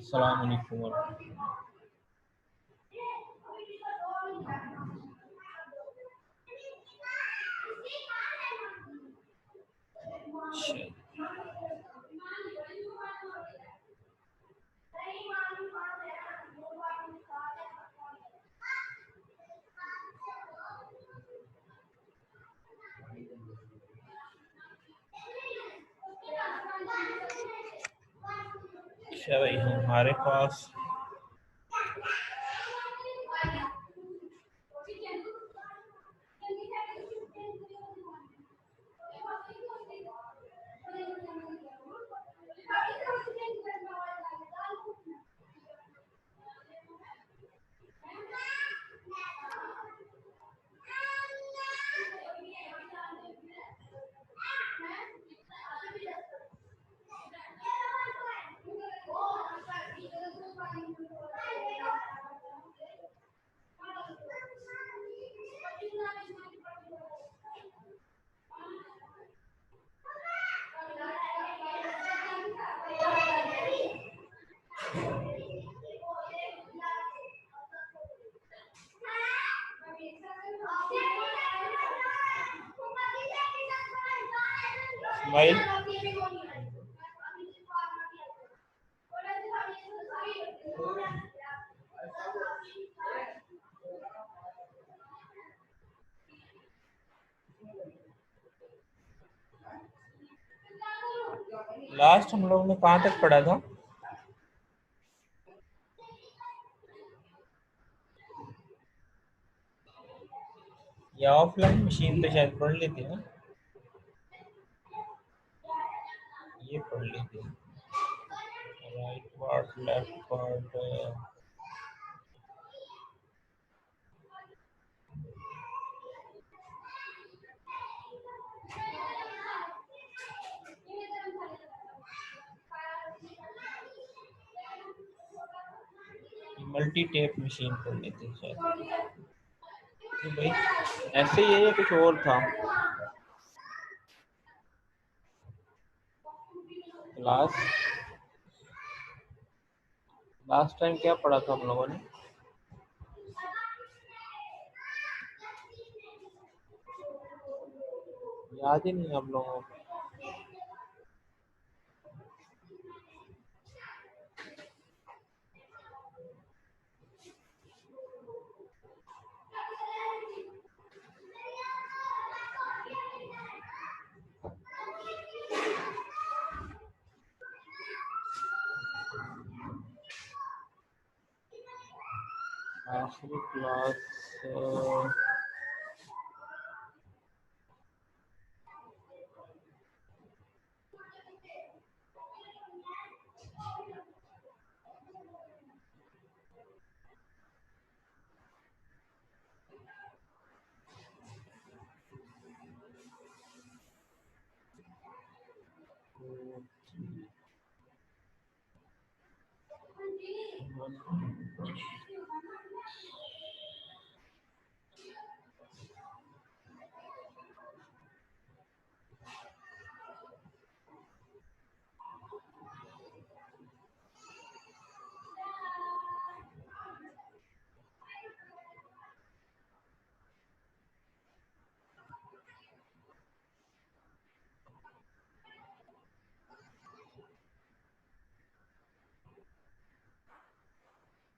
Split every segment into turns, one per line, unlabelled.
अस्सलाम वालेकुम वरहमतुल्लाह। अच्छा भाई, हमारे पास भाई लास्ट हम लोग ने कहाँ तक पढ़ा था? या ऑफलाइन मशीन पे शायद पढ़ ली थी ना, ये पढ़ ली थी। Right part, left part, multi tape machine पढ़ ली थी शायद। तो भाई ऐसे ही है या कुछ और था? लास्ट लास्ट टाइम क्या पढ़ा था हम लोगों ने? याद ही नहीं आप लोगों को। आखिरी क्लास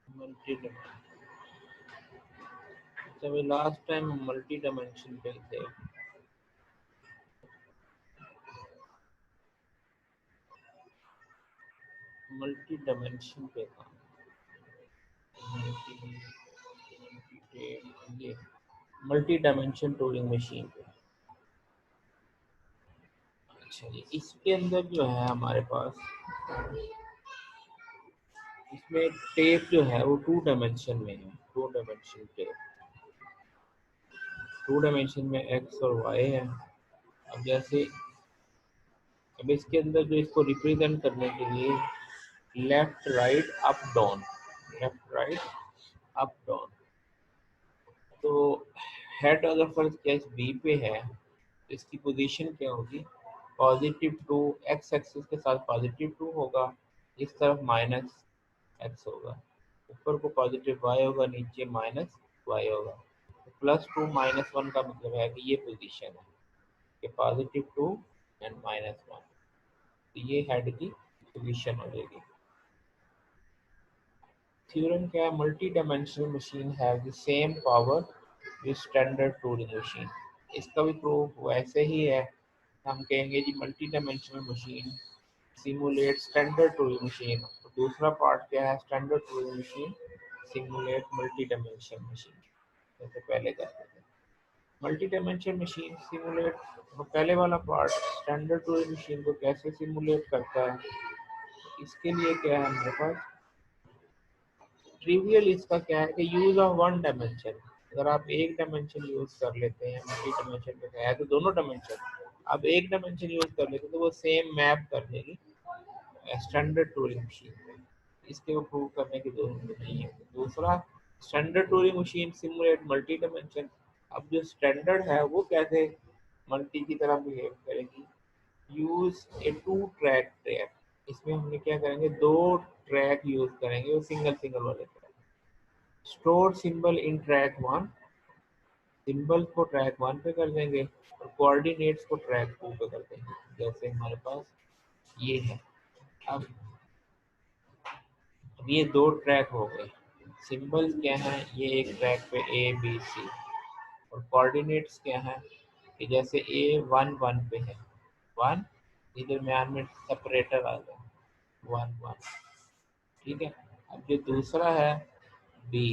मल्टी जब लास्ट टाइम मल्टी डायमेंशन पे थे। मल्टी डायमेंशन पे था। ये मल्टी डायमेंशन टूलिंग मशीन पे। अच्छा जी, इसके अंदर जो है हमारे पास, इसमें टेप जो है वो 2 डायमेंशन में है। 2 डायमेंशन टेप, 2 डायमेंशन में एक्स और वाई है। अब जैसे अब इसके अंदर जो इसको रिप्रेजेंट करने के लिए left right up down, left right up down, तो हेड अगर फर्ज केस बी पे है तो इसकी पोजीशन क्या होगी? +2, एक्स एक्सिस के साथ +2 होगा, इस तरफ माइनस एक्स होगा, ऊपर को पॉजिटिव वाई होगा, नीचे माइनस वाई होगा। तो +2 -1 का मतलब है कि ये पोजीशन है कि +2 एंड -1, तो ये हेड की पोजीशन हो जाएगी। थ्योरम क्या है? Multi dimensional machine have the same power with standard Turing machine. इसका भी प्रूफ वैसे ही है, हम कहेंगे जी multi dimensional machine simulate standard Turing machine. तो दूसरा पार्ट क्या है? Standard Turing machine simulate multi dimensional machine. जैसे पहले करते थे मल्टी डायमेंशनल मशीन सिमुलेट, तो पहले वाला पार्ट स्टैंडर्ड टूरिंग मशीन को कैसे सिमुलेट करता है, इसके लिए क्या है हमारे पास ट्रिवियल। इसका क्या है कि यूज ऑफ वन डायमेंशन, अगर आप एक डायमेंशन यूज कर लेते हैं, मल्टी डायमेंशन में है तो दोनों डायमेंशन, आप एक डायमेंशन यूज कर लेते हैं तो वो सेम मैप कर देगी स्टैंडर्ड टूरिंग मशीन पे। इसके को प्रूव करने की जरूरत नहीं है। दूसरा, standard Turing machine simulate multi dimension. अब जो स्टैंडर्ड है वो कैसे मल्टी की तरह बिहेव करेगी? Use a two track track, इसमें हमने क्या करेंगे, दो ट्रैक यूज करेंगे, वो सिंगल सिंगल वाले track. Store symbol in track one, symbol को ट्रैक वन पे कर देंगे और कोऑर्डिनेट्स को ट्रैक टू पे कर देंगे। जैसे हमारे पास ये है, अब ये दो ट्रैक हो गए। सिंबल्स क्या हैं? ये एक ट्रैक पे ए बी सी, और कोऑर्डिनेट्स क्या हैं कि जैसे ए 1 1 पे है 1, इधर दरम्यान में सेपरेटर आ गया 1 1, ठीक है। अब जो दूसरा है बी,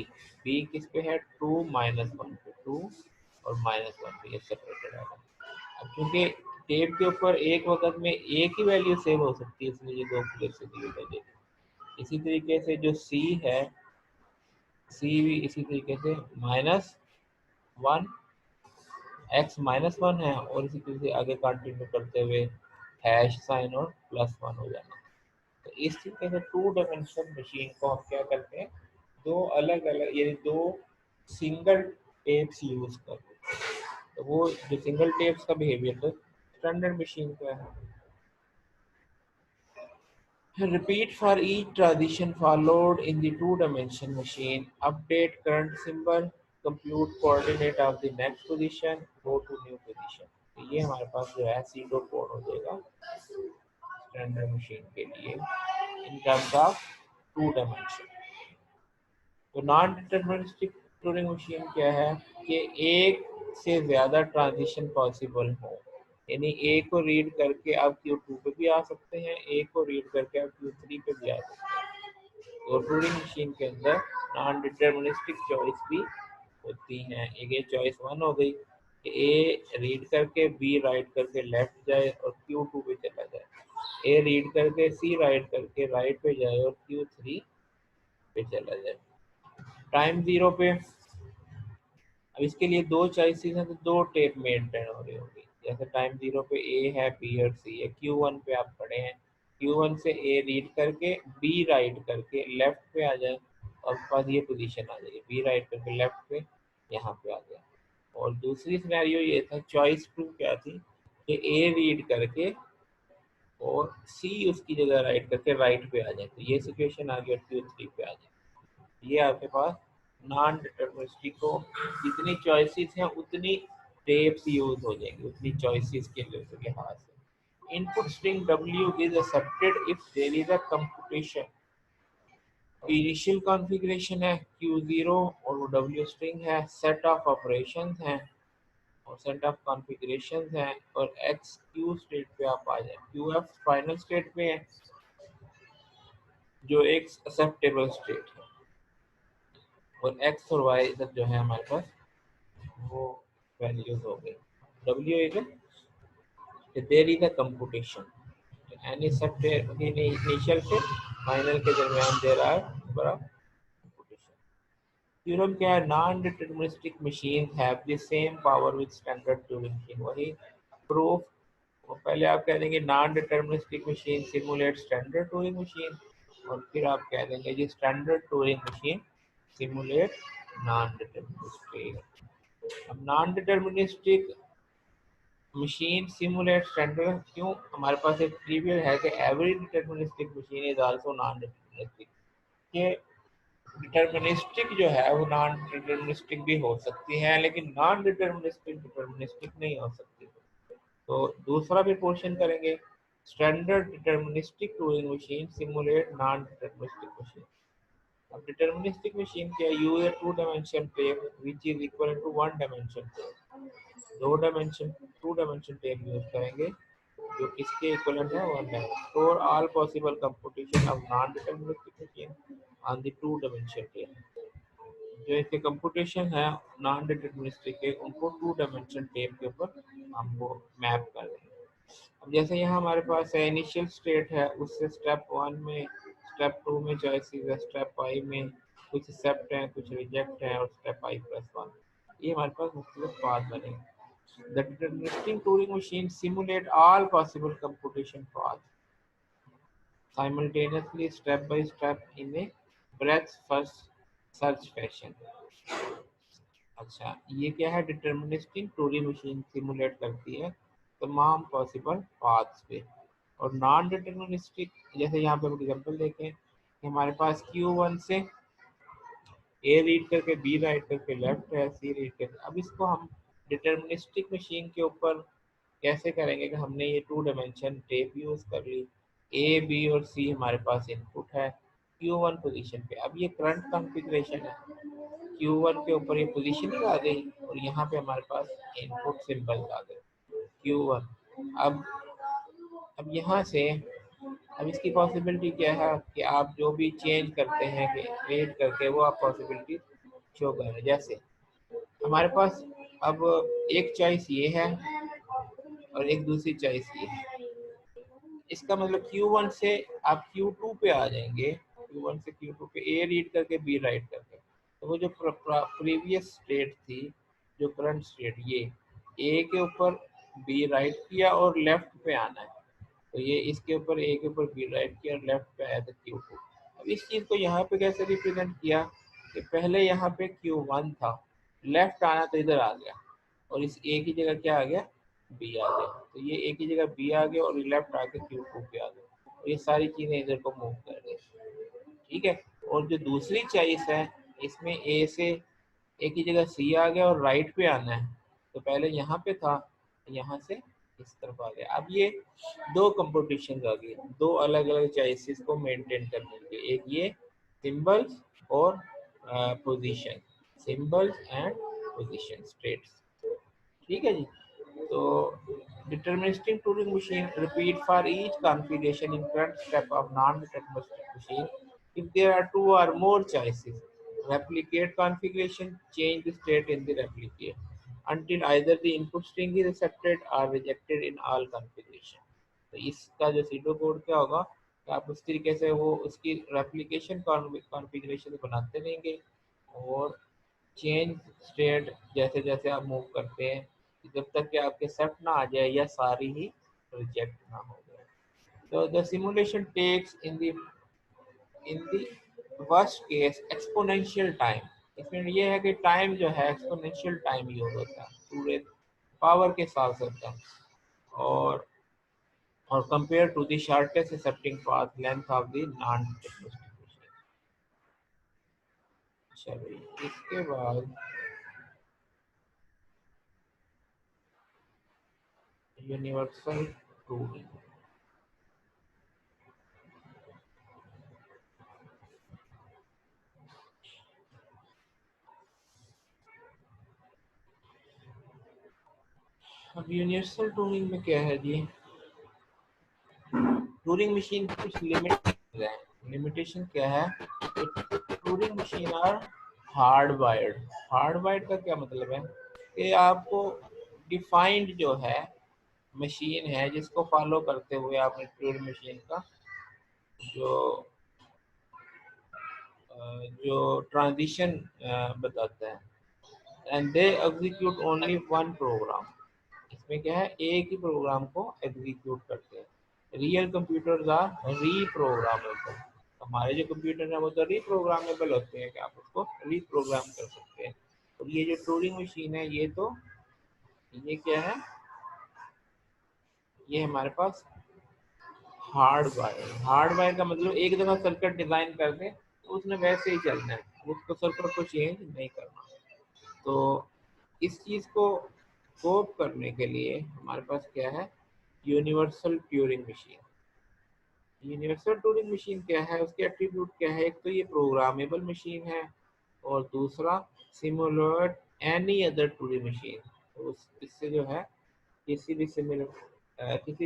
बी किस पे है? 2 -1 पे, 2 और -1 पे, ये सेपरेटेड आ गया। अब क्योंकि टेप के ऊपर एक वक्त में एक ही वैल्यू सेव हो सकती है, इसलिए ये दो प्लेस से डिवाइड हो जाएगी। इसी तरीके से जो सी है, सी भी इसी तरीके से -1, x -1 है, और इसी तरीके से आगे कंटिन्यू करते हुए हैश साइन और +1 हो जाना। तो इस तरीके से टू डायमेंशन मशीन को हम क्या करते हैं, दो अलग अलग यानी दो सिंगल टेप्स यूज करते हैं। तो वो जो सिंगल टेप्स का बिहेवियर तो स्टैंडर्ड मशीन का है। Repeat for each transition followed in the two-dimension machine. Update current symbol, compute coordinate of the next position, go to new position. तो ये हमारे पास जो है सीडो कोड हो जाएगा स्टैंडर्ड मशीन के लिए in terms of two dimension. तो नॉन डिटरमिनिस्टिक ट्यूरिंग मशीन क्या है कि एक से ज़्यादा ट्रांजिशन पॉसिबल हो, यानी ए को रीड करके आप Q2 पे भी आ सकते हैं, ए को रीड करके आप Q3 पे भी आ सकते हैं। तो ट्यूरिंग मशीन के अंदर नॉन डिटरमिनिस्टिक चॉइस भी होती हैं। एक ये चॉइस 1 हो गई कि ए रीड करके बी राइट करके लेफ्ट जाए और Q2 पे चला जाए, ए रीड करके सी राइट करके राइट पे जाए और Q3 पे चला जाए। टाइम जीरो पे, अब इसके लिए दो चॉइसेस हैं तो दो टेप मेंटेन हो रही होगी। जैसे टाइम जीरो पे ए है, बी और सी है। Q1 पे आप खड़े हैं, Q1 से ए रीड करके बी राइट करके लेफ्ट पे आ जाए, और आपके पास ये पोजीशन आ जाएगी, बी राइट करके लेफ्ट पे यहाँ पे आ गया। और दूसरी सिनेरियो ये था, चॉइस 2 क्या थी कि ए रीड करके और सी उसकी जगह राइट करके राइट पे आ जाए, तो ये सिचुएशन आ गई और Q3 पे आ जाए। ये आपके पास नॉन डिटरमिनिस्टिक को जितनी चॉइसेस हैं उतनी टेप्स यूज हो जाएंगी, उतनी चॉइसेस के लिहाज से। Input string W is accepted if there is a computation. Initial configuration है Q0 और वो W स्ट्रिंग है, सेट ऑफ ऑपरेशंस हैं और सेट ऑफ कॉन्फ़िगरेशंस हैं, और X Q स्टेट पे आप आ जाए, QF फाइनल स्टेट पे है जो एक एक्सेप्टेबल स्टेट है, और X और Y इधर जो है हमारे पास वो वैल्यूज हो गई। W is there is a computation, any सब इनिशियल से फाइनल के दरमियान देर आर कंप्यूटेशन। थ्योरम क्या है? Non deterministic machine have the same power with standard Turing machine. वही प्रूफ, पहले आप कह देंगे non deterministic machine simulate standard Turing machine, और फिर आप कह देंगे जी standard Turing machine simulate non deterministic. अब non deterministic machine simulate standard क्यों? हमारे पास एक ट्रिवियल है कि every deterministic machine is also known deterministic. कि डिटर्मिनिस्टिक जो है वो नॉन डिटर्मिनिस्टिक भी हो सकती है, लेकिन नॉन डिटर्मिनिस्टिक डिटर्मिनिस्टिक नहीं हो सकती। तो दूसरा भी क्वेश्चन करेंगे, standard deterministic Turing machine simulate non deterministic machine. अब डिटर्मिनिस्टिक मशीन क्या, use a two dimension tape which is equal to one dimension tape. Two dimension tape use करेंगे जो किसके इक्वलेंट है, one dimension. Store all possible computation of non deterministic machine on the two dimension tape. जो इसके computation है non deterministic के, उनको to dimension tape के ऊपर हम वो मैप कर देंगे। अब जैसे यहाँ हमारे पास है इनिशियल स्टेट है, उससे स्टेप वन में, स्टेप टू में चॉइसेस है, स्टेप फाइव में कुछ एक्सेप्ट है, कुछ रिजेक्ट है, और स्टेप फाइव प्लस वन, ये हमारे पास मुख्तलिफ पाथ बनेंगे। The deterministic Turing machine simulate all possible computation paths simultaneously, step by step, in a breadth first search fashion। अच्छा, ये क्या है, डिटर्मिनिस्टिक टूरिंग मशीन सिमुलेट करती है तमाम पॉसिबल पाथ्स पे। और नॉन डिटर्मिनिस्टिक, जैसे यहाँ पे एग्जांपल देखें कि हमारे पास Q1 से ए रीड करके बी राइट करके लेफ्ट है, सी रीड करके। अब इसको हम डिटर्मिनिस्टिक मशीन के ऊपर कैसे करेंगे कि हमने ये टू डायमेंशन टेप यूज कर ली, ए बी और सी हमारे पास इनपुट है Q1 पोजीशन पे। अब ये करंट कॉन्फ़िगरेशन है, Q1 के ऊपर ये पोजीशनिंग आ गई और यहाँ पे हमारे पास इनपुट सिंबल आ गए Q1। अब यहाँ से, अब इसकी पॉसिबिलिटी क्या है कि आप जो भी चेंज करते हैं कि वेट करके, वो आप पॉसिबिलिटी शो कर रहे हैं। जैसे हमारे पास अब एक चॉइस ये है और एक दूसरी चॉइस ये है। इसका मतलब Q1 से आप Q2 पे आ जाएंगे, Q1 से Q2 पे ए रीड करके बी राइट करके। तो वो जो प्रीवियस स्टेट थी, जो करंट स्टेट, ये ए के ऊपर बी राइट किया और लेफ्ट पे आना है। तो ये इसके ऊपर ए के ऊपर बी राइट किया और लेफ्ट पे आया था Q2। अब इस चीज़ को यहाँ पे कैसे रिप्रेजेंट किया कि पहले यहाँ पे Q1 था, लेफ्ट आना तो इधर आ गया, और इस ए की जगह क्या आ गया, बी आ गया। तो ये ए की जगह बी आ गया और लेफ्ट आके Q2 पे आ गया, और ये सारी चीज़ें इधर को मूव कर गई। ठीक है। और जो दूसरी चॉइस है, इसमें ए से, ए की जगह सी आ गया और राइट पे आना है। तो पहले यहाँ पे था, यहाँ से इस तरफ आ गया। अब ये दो कंपटीशन आ गई, दो अलग अलग चॉइसेस को मेंटेन करने के लिए, एक ये सिंबल्स और position, symbols and position states. ठीक है जी। तो deterministic Turing machine repeat for each configuration in current step of non-deterministic machine if there are two or more choices. Replicate configuration, change the state in the replicate until either the input string is accepted or rejected in all configuration। तो इसका जो SIDO code क्या होगा कि आप उस तरीके से वो उसकी रेप्लिकेशन कॉन्फ़िगरेशन बनाते रहेंगे, और चेंज स्टेट जैसे जैसे आप मूव करते हैं, जब तक कि आपके सेट ना आ जाए या सारी ही रिजेक्ट ना हो जाए। तो the simulation takes in the worst case exponential time. इसमें यह है कि टाइम जो है एक्सपोनेंशियल टाइम यूज होता है, पूरे पावर के साथ होता है। और compare to the shortest accepting path length of the non deterministic. चलिए इसके बाद यूनिवर्सल टूलिंग। अब यूनिवर्सल टूरिंग में क्या है जी, टूरिंग मशीन की कुछ लिमिटेशन है। लिमिटेशन क्या है, Turing machine are hard wired. Hard wired का क्या मतलब है कि आपको डिफाइंड जो है मशीन है, जिसको फॉलो करते हुए आपने टूरिंग मशीन का जो जो ट्रांजिशन बताता है, and they execute only one program. इसमें क्या है, एक ही प्रोग्राम को एग्जीक्यूट करते हैं। Real computers are reprogrammable. हमारे जो कंप्यूटर है वो तो रीप्रोग्रामेबल होते हैं कि आप उसको रीप्रोग्राम कर सकते हैं। और ये जो टूरिंग मशीन है, ये तो ये क्या है, ये हमारे पास हार्ड वायर। हार्ड वायर का मतलब एक दफ़ा सर्किट डिज़ाइन कर दें तो उसने वैसे ही चलना है, उसको सर्किट को चेंज नहीं करना। तो इस चीज़ को कोप करने के लिए हमारे पास क्या है, universal Turing machine. Universal Turing machine क्या है, उसके एट्रीब्यूट क्या है, एक तो ये प्रोग्रामेबल मशीन है और दूसरा simulate any other touring machine. तो इससे जो है किसी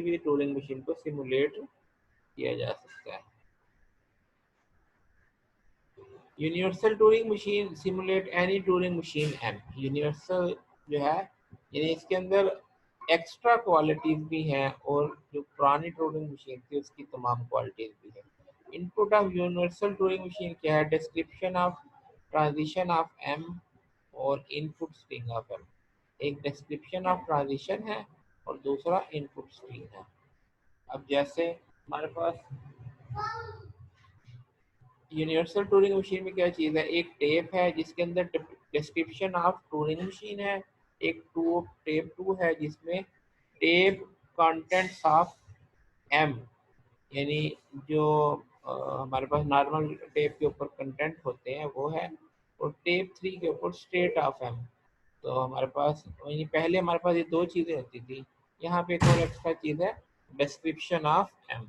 भी टूरिंग मशीन को सिमुलेट किया जा सकता है। Universal Turing machine simulate any Turing machine M. Universal जो है यानी इसके अंदर एक्स्ट्रा क्वालिटीज भी हैं और जो पुरानी टूरिंग मशीन थी उसकी तमाम क्वालिटीज भी हैं। Input of universal Turing machine क्या है, description of transition of M और इनपुट स्ट्रिंग ऑफ एम। एक डिस्क्रिप्शन ऑफ ट्रांजिशन है और दूसरा इनपुट स्ट्रिंग है। अब जैसे हमारे पास यूनिवर्सल टूरिंग मशीन में क्या चीज़ है, एक टेप है जिसके अंदर डिस्क्रिप्शन ऑफ टूरिंग मशीन है, एक टेप टू है जिसमें टेप कंटेंट्स ऑफ एम, यानी जो हमारे पास नॉर्मल टेप के ऊपर कंटेंट होते हैं वो है, और टेप थ्री के ऊपर स्टेट ऑफ एम। तो हमारे पास यानी पहले हमारे पास ये दो चीज़ें होती थी, यहाँ पे एक और एक्स्ट्रा चीज़ है, डिस्क्रिप्शन ऑफ एम।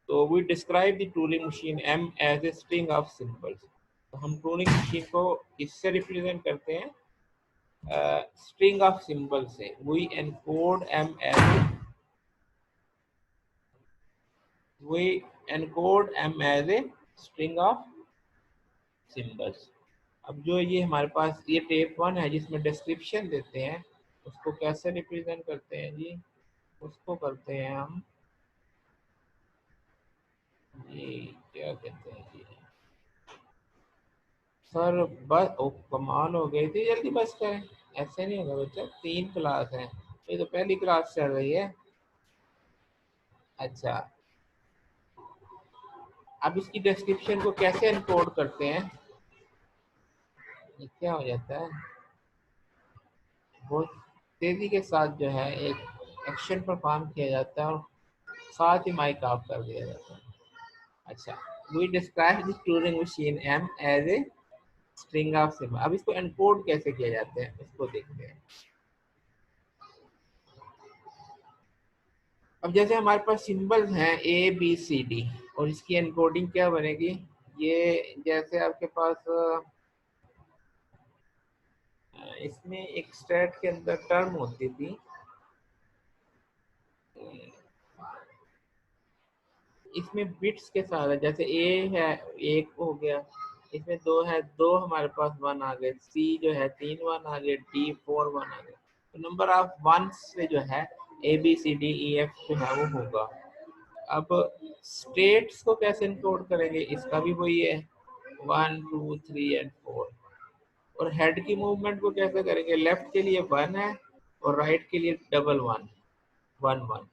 तो we describe the Turing machine M as a string of symbols. तो हम टूलिंग मशीन को इससे रिप्रेजेंट करते हैं, स्ट्रिंग ऑफ सिंबल से। We encode M as a string of symbols. अब जो ये हमारे पास ये टेप वन है जिसमें डिस्क्रिप्शन देते हैं, उसको कैसे रिप्रेजेंट करते हैं जी, उसको करते हैं हम ये क्या कहते हैं जी, सर बस ओ कमाल हो गई थी, जल्दी बस करें। ऐसे नहीं होगा बच्चा, 3 क्लास है, ये तो पहली क्लास चल रही है। अच्छा, अब इसकी डिस्क्रिप्शन को कैसे एनकोड करते हैं, ये क्या हो जाता है, बहुत तेजी के साथ जो है एक एक्शन परफॉर्म किया जाता है और साथ ही माइक ऑफ कर दिया जाता है। अच्छा, we describe this Turing machine M as a string of symbol. अब इसको एनकोड कैसे किया जाता है उसको देखते हैं। अब जैसे हमारे पास सिंबल्स हैं ए बी सी डी, और इसकी एनकोडिंग क्या बनेगी, ये जैसे आपके पास इसमें एक स्टेट के अंदर टर्म होती थी, इसमें बिट्स के साथ है, जैसे ए है एक हो गया, इसमें दो है दो, हमारे पास वन आ गए, सी जो है 3 1 आ गए, डी 4 1 आ गए। तो नंबर ऑफ वन से जो है A B C D E F जो है वो होगा। अब स्टेट्स को कैसे इनकोड करेंगे, इसका भी वही है 1 2 3 एंड 4। और हेड की मूवमेंट को कैसे करेंगे, लेफ्ट के लिए 1 है और राइट के लिए डबल 1 1 1।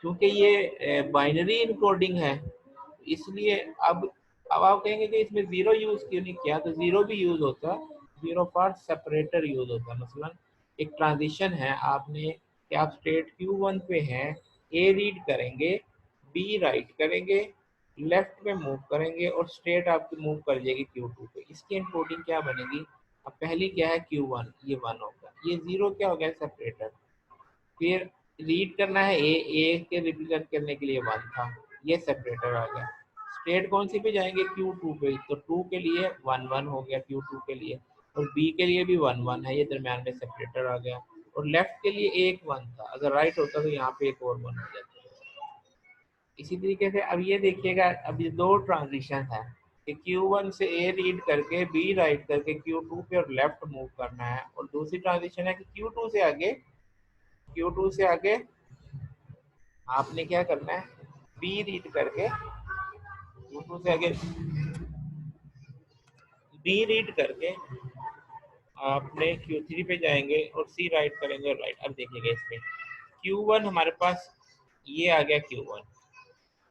क्योंकि ये बाइनरी इनकोडिंग है इसलिए अब आप कहेंगे कि इसमें जीरो यूज क्यों नहीं किया, तो जीरो भी यूज होता है, जीरो फॉर सेपरेटर यूज होता है। मसलन एक ट्रांजिशन है, आपने कि आप स्टेट Q1 पे हैं, ए रीड करेंगे, बी राइट करेंगे, लेफ्ट में मूव करेंगे और स्टेट आपकी मूव कर जाएगी Q2 पे। इसकी इनकोडिंग क्या बनेगी, अब पहली क्या है Q1, ये 1 होगा, ये जीरो क्या हो गया सेपरेटर, फिर रीड करना है ए के रिप्रेजेंट करने के लिए 1 था, ये सेपरेटर आ गया। स्टेट कौन सी पे जाएंगे Q2 पे, तो 2 के लिए 1 1 हो गया Q2 के लिए, और बी के लिए भी 1 1 है, ये दरम्यान में सेपरेटर आ गया। और लेफ्ट के लिए एक 1 था, अगर राइट होता तो यहाँ पे एक और 1 हो जाता। इसी तरीके से अब ये देखिएगा, अब ये दो ट्रांजिशन है कि Q1 से ए रीड करके बी राइट करके Q2 पे और लेफ्ट मूव करना है, और दूसरी ट्रांजिशन है कि Q2 से आगे आपने क्या करना है, बी रीड करके Q2 से आगे बी रीड करके आपने Q3 पे जाएंगे और सी राइट करेंगे और राइट। अब देखिएगा इसमें Q1 हमारे पास ये आ गया Q1,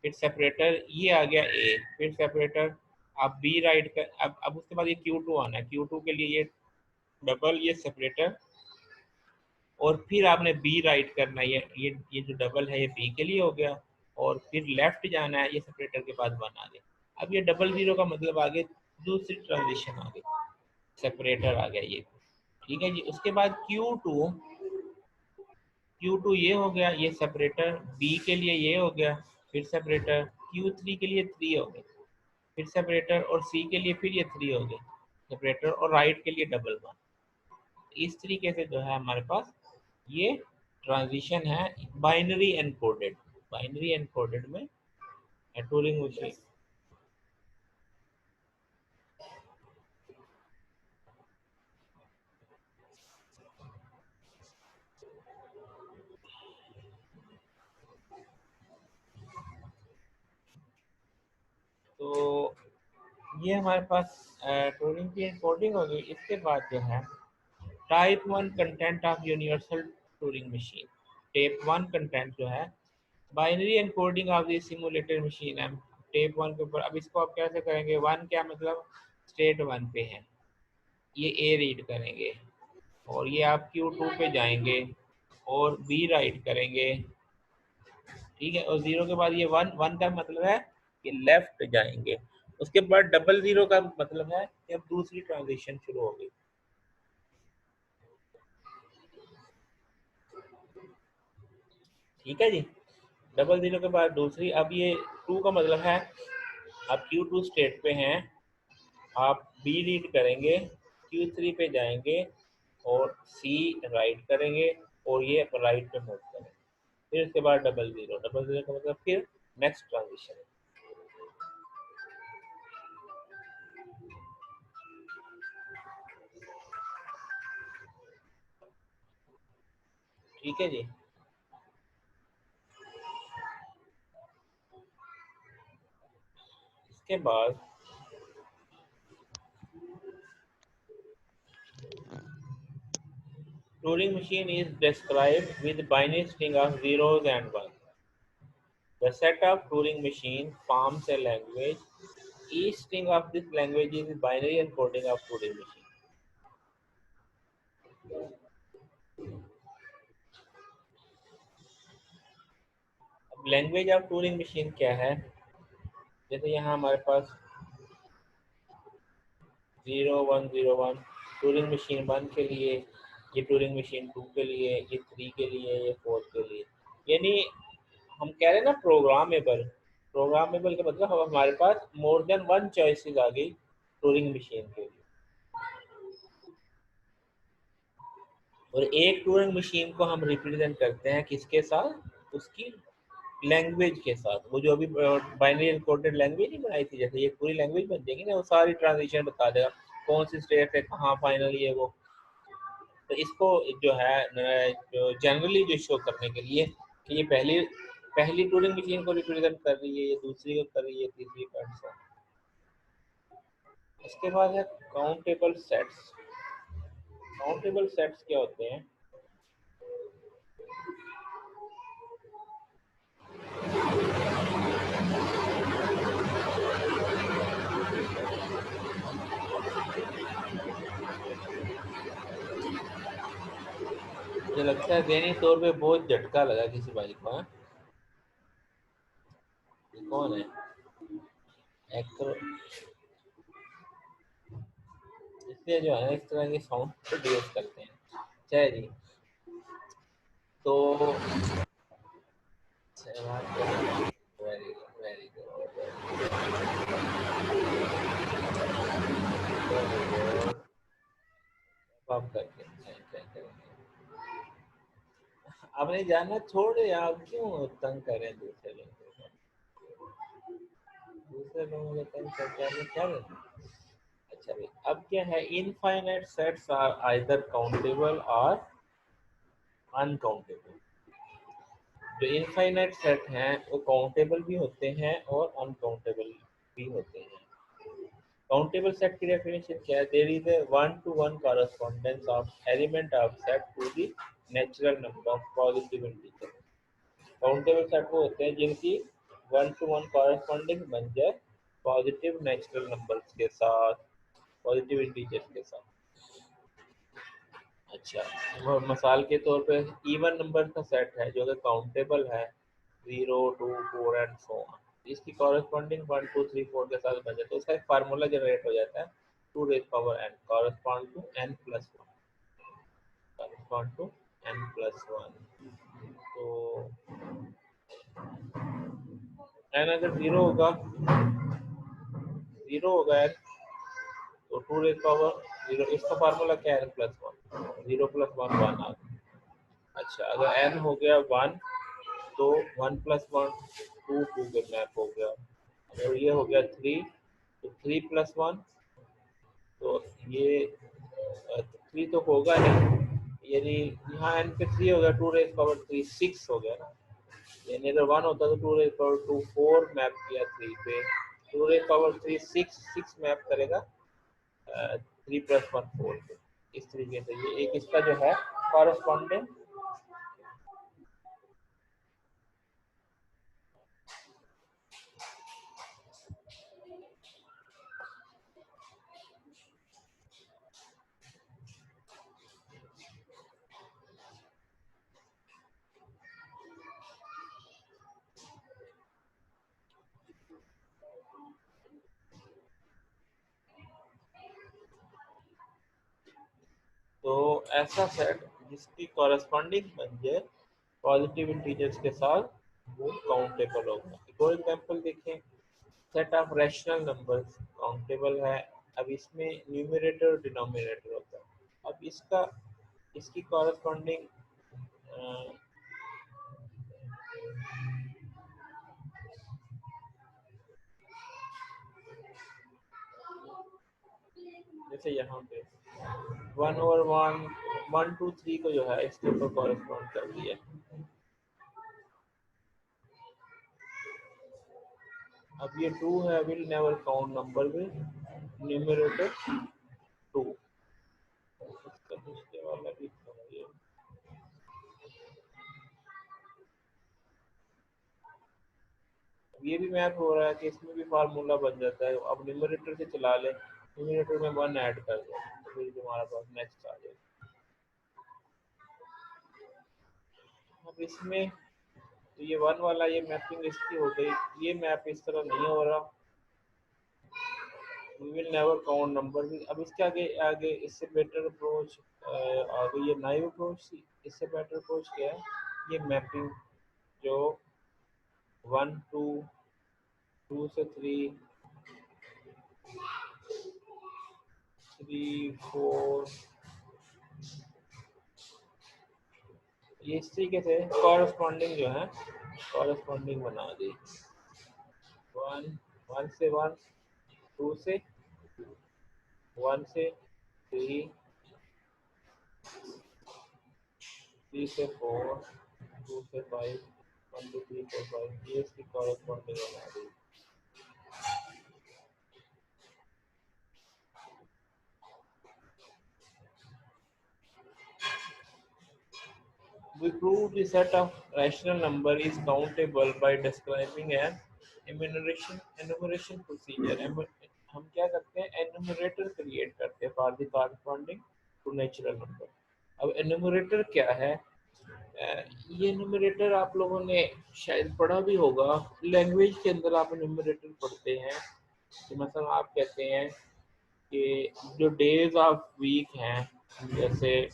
फिर सेपरेटर ये आ गया ए, फिर सेपरेटर आप बी राइट कर, अब उसके बाद ये Q2 आना है, Q2 के लिए ये डबल, ये सेपरेटर, और फिर आपने बी राइट करना है, ये जो डबल है ये बी के लिए हो गया, और फिर लेफ्ट जाना है, ये सेपरेटर के बाद 1 आ गया। अब ये डबल जीरो का मतलब आगे दूसरी ट्रांजिशन आ गई, सेपरेटर आ गया ये, ठीक है जी। उसके बाद Q2 ये हो गया, ये सेपरेटर, B के लिए ये हो गया, फिर सेपरेटर, Q3 के लिए 3 हो गए, फिर सेपरेटर, और C के लिए फिर ये 3 हो गए सेपरेटर, और राइट के लिए डबल 1। इस तरीके से जो है हमारे पास ये ट्रांजिशन है बाइनरी एनकोडेड, बाइनरी एनकोडेड में टूरिंग मशीन। तो ये हमारे पास टूरिंग की एनकोडिंग हो गई। इसके बाद जो है type 1 content of universal Turing machine, type 1 content जो है binary encoding of the simulated machine है टाइप 1 के ऊपर। अब इसको आप कैसे करेंगे, 1 क्या मतलब स्टेट 1 पे है, ये ए रीड करेंगे, और ये आप Q2 पे जाएंगे और बी राइट करेंगे, ठीक है। और जीरो के बाद ये 1, 1 का मतलब है कि लेफ्ट जाएंगे। उसके बाद डबल जीरो का मतलब है कि अब दूसरी ट्रांजिशन शुरू हो गई, ठीक है जी। डबल जीरो के बाद दूसरी, अब ये 2 का मतलब है आप Q2 स्टेट पे हैं, आप बी रीड करेंगे, Q3 पे जाएंगे और सी राइट करेंगे, और ये राइट पे मूव करेंगे। फिर उसके बाद डबल जीरो, डबल जीरो का मतलब फिर नेक्स्ट ट्रांजिशन, ठीक है जी। इसके बाद Turing machine is described with binary string of zeros and ones. The set of Turing machine forms a language. Each string of this language is a binary encoding of Turing machine. अब language of touring machine क्या है, जैसे यहाँ हमारे पास 0101 touring machine 1 के लिए, ये touring machine 2 के लिए, ये 3 के लिए, ये 4 के लिए, यानी हम कह रहे हैं ना प्रोग्रामेबल। प्रोग्रामेबल का मतलब अब हमारे पास मोर देन वन चॉइसेस आ गई टूरिंग मशीन के लिए। और एक टूरिंग मशीन को हम रिप्रेजेंट करते हैं किसके साथ, उसकी लैंग्वेज के साथ। वो जो अभी बाइनरी एनकोडेड लैंग्वेज नहीं बनाई थी, जैसे ये पूरी लैंग्वेज बन जाएगी ना, वो सारी ट्रांजिशन बता देगा कौन सी स्टेट है, कहाँ फाइनली है वो। तो इसको जो है जो जनरली जो शो करने के लिए कि ये पहली पहली टूरिंग मशीन को रिप्रेजेंट कर रही है, ये दूसरी को कर रही है, तीसरी कर। इसके बाद है काउंटेबल सेट्स। काउंटेबल सेट्स क्या होते हैं, मुझे लगता है दैनिक तौर पे बहुत झटका लगा किसी भाई को, हाँ? ये कौन है एक्टर, इसलिए जो है इस तरह के साउंड प्रोड्यूस करते हैं, चाहे जी। तो वेरी गुड, वेरी गुड, आप करके करेंगे। आपने जाना छोड़े, आप क्यों तंग करें दूसरे लोगों को, दूसरे लोगों को तंग करके क्या करना। अच्छा भाई, अब क्या है, infinite sets are either countable और अनकाउंटेबल। जो इनफाइनाइट सेट हैं वो काउंटेबल भी होते हैं और अनकाउंटेबल भी होते हैं। काउंटेबल सेट की डेफिनेशन क्या है, there is a one to one correspondence of element of set to the natural number positive integer. Countable set वो होते हैं जिनकी वन टू वन कॉरेस्पॉन्डेंस बन जाए पॉजिटिव नेचुरल नंबर्स के साथ, पॉजिटिव इंटीजर के साथ। अच्छा, वो मिसाल के तौर पे इवन नंबर का सेट है जो कि काउंटेबल है, 0 2 4 एंड सो ऑन। इसकी कॉरेस्पॉन्डिंग 1 2 3 4 के साथ बन जाए तो उसका एक फार्मूला जनरेट हो जाता है 2 raise power n correspond to n plus one, correspond to n plus one. तो n अगर जीरो होगा n, तो 2 रेज पावर जीरो, इसका फार्मूला क्या है, plus one, zero plus one one आ गया। अच्छा अगर n हो गया वन तो one plus one two, two के मैप हो गया। अगर ये हो गया थ्री तो थ्री प्लस वन, तो ये थ्री तो होगा नहीं, यानी यहाँ एन पे थ्री हो गया, two raise power three six हो गया ना। यानी अगर वन होता तो two raise power two four map किया थ्री पे, two raise power three six, six map करेगा थ्री प्लस वन फोर पे। इस तरीके से ये एक इसका जो है कॉरेस्पॉन्डिंग। तो ऐसा सेट जिसकी कॉरेस्पॉन्डिंग बन जाए पॉजिटिव इंटीजर्स के साथ, वो काउंटेबल होगा। एक और एग्जांपल देखें, set of rational numbers countable है। अब इसमें न्यूमरेटर और डिनोमिनेटर होता है। अब इसकी कॉरेस्पॉन्डिंग जैसे यहाँ पे one over one, one two three को जो है इसके ऊपर कॉरेस्पॉन्ड कर दिया। अब ये टू है, विल नेवर काउंट नंबर में न्यूमरेटर टू। इसका दूसरे वाला भी समझिए। ये भी मैप हो रहा है कि इसमें भी फार्मूला बन जाता है। अब न्यूमरेटर से चला ले, न्यूमरेटर में वन ऐड कर दो तो फिर तुम्हारे पास नेक्स्ट आ जाएगा। अब इसमें तो ये वन वाला ये मैपिंग इसकी हो गई, ये मैप इस तरह नहीं हो रहा, we will never count number भी। अब इसके आगे आगे इससे बेटर अप्रोच आगे ये नाइव अप्रोच थी, इससे बेटर अप्रोच क्या है, ये मैपिंग जो वन टू, टू से थ्री, थ्री फोर, ये इस तरीके से कॉरेस्पॉन्डिंग जो है कॉरेस्पॉन्डिंग बना दी। वन, वन से वन, टू से, वन से थ्री, थ्री से फोर, टू से five, one two three four five, ये इसकी कॉरेस्पॉन्डिंग बना दी। We prove the set of rational number is countable by describing an enumeration procedure. हम क्या करते हैं, enumerator क्रिएट करते हैं for the corresponding to natural number। अब enumerator क्या है, ये enumerator आप लोगों ने शायद पढ़ा भी होगा, लैंग्वेज के अंदर आप enumerator पढ़ते हैं कि मतलब आप कहते हैं कि जो डेज ऑफ वीक हैं, जैसे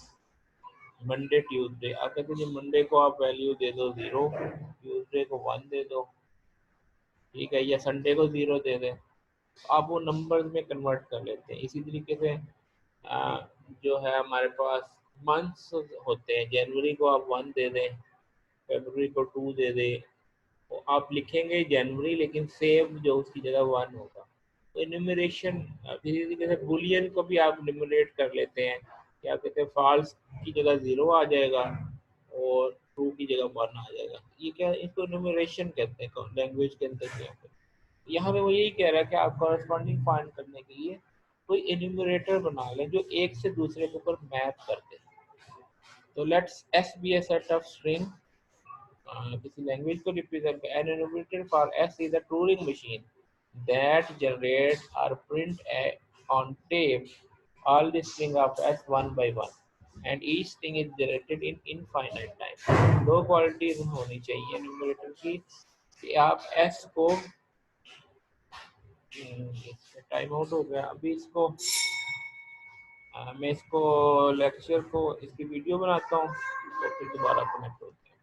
मंडे ट्यूसडे, आप कहते हैं मंडे को आप वैल्यू दे दो जीरो, ट्यूसडे को वन दे दो, ठीक है, या संडे को जीरो दे दें, आप वो नंबर्स में कन्वर्ट कर लेते हैं। इसी तरीके से जो है हमारे पास मंथ्स होते हैं, जनवरी को आप वन दे दें, फरवरी को टू दे दें, तो आप लिखेंगे जनवरी लेकिन सेव जो उसकी जगह वन होगा। तो इन्यूमरेशन इसी तरीके से बुलियन को भी आप इन्यूमरेट कर लेते हैं, क्या कहते हैं, फॉल्स की जगह जीरो आ जाएगा और ट्रू की जगह वन आ जाएगा। ये क्या, इसको इन्यूमरेशन कहते हैं लैंग्वेज के अंदर क्या है। यहाँ पे वो यही कह रहा है कि आप कॉरेस्पॉन्डिंग फाइंड करने के लिए कोई इन्यूमरेटर बना लें जो एक से दूसरे के ऊपर मैप कर दे। तो let's S be a set of string, किसी लैंग्वेज को represent an enumerator for S is a Turing machine that generate or print on tape all the string of s one by one and each string is generated in infinite time। दो qualities होनी चाहिए numerator की कि आप s को time out हो गया अभी इसको। मैं इसको लेक्चर को इसकी वीडियो बनाता हूँ तो फिर दोबारा कनेक्ट होते हैं।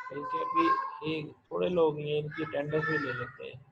क्योंकि अभी एक थोड़े लोग हैं इनकी अटेंडेंस भी ले लेते हैं।